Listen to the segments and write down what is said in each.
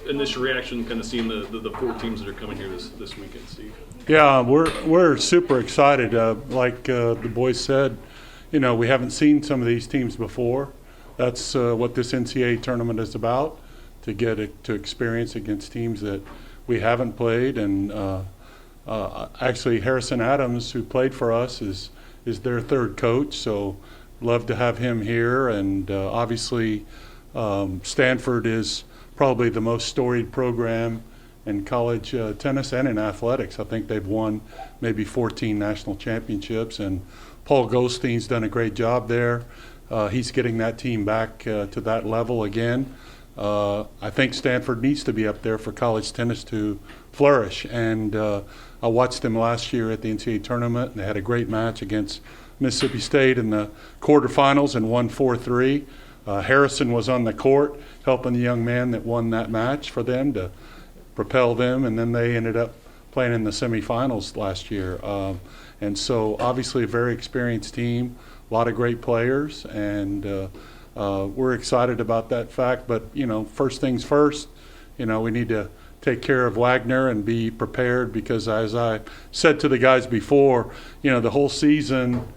initial reaction, kind of seeing the four teams that are coming here this weekend, Steve? Yeah, we're super excited. Like the boys said, we haven't seen some of these teams before. That's what this NCAA tournament is about, to get it to experience against teams that we haven't played. And actually, Harrison Adams, who played for us, is their third coach. So love to have him here. And obviously, Stanford is probably the most storied program in college tennis and in athletics. I think they've won maybe 14 national championships, and Paul Goldstein's done a great job there. He's getting that team back to that level again. I think Stanford needs to be up there for college tennis to flourish, and I watched them last year at the NCAA tournament, and they had a great match against Mississippi State in the quarterfinals and won 4-3. Harrison was on the court helping the young man that won that match for them to propel them, and then they ended up playing in the semifinals last year. And so obviously a very experienced team, a lot of great players, and we're excited about that fact. But, first things first, we need to take care of Wagner and be prepared, because as I said to the guys before, the whole season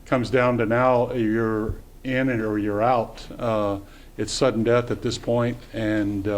comes down to now you're in or you're out. It's sudden death at this point, and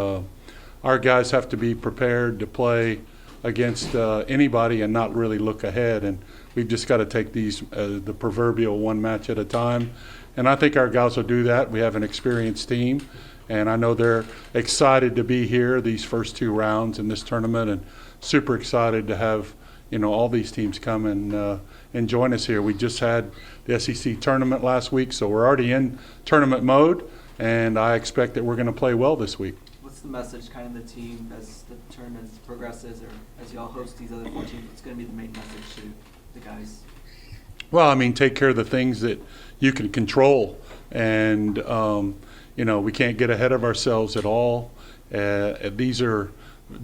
our guys have to be prepared to play against anybody and not really look ahead. And we've just got to take these the proverbial one match at a time. And I think our guys will do that. We have an experienced team, and I know they're excited to be here these first two rounds in this tournament, and super excited to have all these teams come and join us here. We just had the SEC tournament last week, so we're already in tournament mode, and I expect that we're going to play well this week. What's the message kind of the team as the tournament progresses, or as y'all host these other 4 teams? What's going to be the main message to the guys? Well, take care of the things that you can control, and we can't get ahead of ourselves at all. These are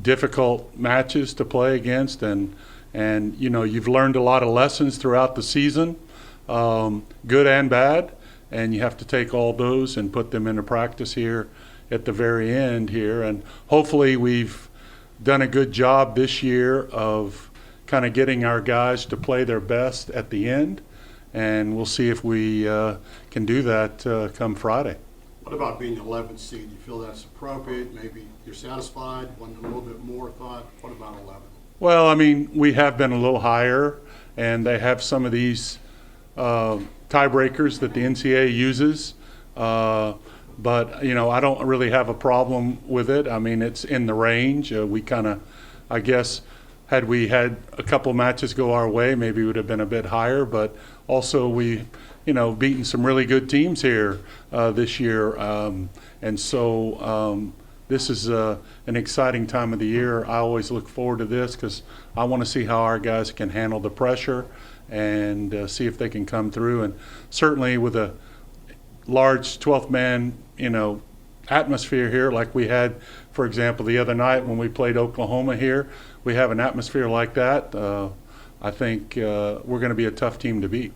difficult matches to play against, and you've learned a lot of lessons throughout the season, good and bad, and you have to take all those and put them into practice here at the very end here. And hopefully we've done a good job this year of kind of getting our guys to play their best at the end, and we'll see if we can do that come Friday. What about being the 11th seed? You feel that's appropriate? Maybe you're satisfied, want a little bit more thought? What about 11? Well, we have been a little higher, and they have some of these tiebreakers that the NCAA uses. But, I don't really have a problem with it. It's in the range. We kind of, I guess, had we had a couple matches go our way, maybe it would have been a bit higher. But also we, beaten some really good teams here this year. And so this is an exciting time of the year. I always look forward to this because I want to see how our guys can handle the pressure and see if they can come through. And certainly with a large 12th man, atmosphere here like we had, for example, the other night when we played Oklahoma here, we have an atmosphere like that. I think we're going to be a tough team to beat.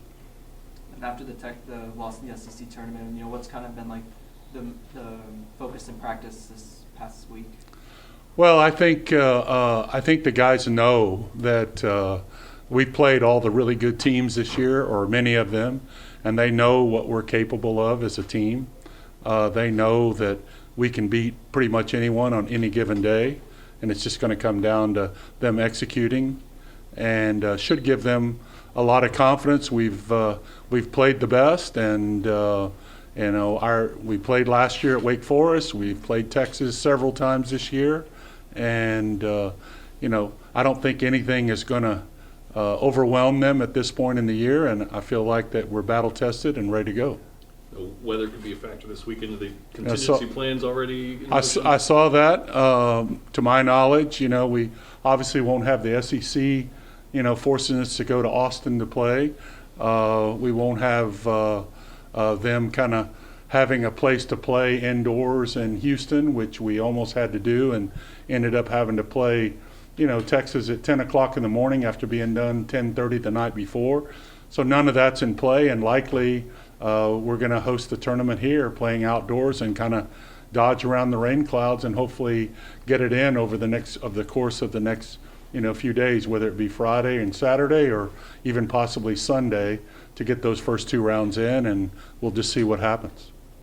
And after the loss in the SEC tournament, what's kind of been like the focus in practice this past week? Well, I think the guys know that we played all the really good teams this year, or many of them, and they know what we're capable of as a team. They know that we can beat pretty much anyone on any given day, and it's just going to come down to them executing, and should give them a lot of confidence. We've played the best, and we played last year at Wake Forest. We've played Texas several times this year, and I don't think anything is going to overwhelm them at this point in the year, and I feel like that we're battle tested and ready to go. The weather could be a factor this weekend. Are the contingency plans already? I saw that. To my knowledge, we obviously won't have the SEC, forcing us to go to Austin to play. We won't have them kind of having a place to play indoors in Houston, which we almost had to do and ended up having to play, Texas at 10 o'clock in the morning after being done 10:30 the night before. So none of that's in play, and likely we're going to host the tournament here, playing outdoors and kind of dodge around the rain clouds and hopefully get it in over the course of the next few days, whether it be Friday and Saturday or even possibly Sunday, to get those first 2 rounds in, and we'll just see what happens.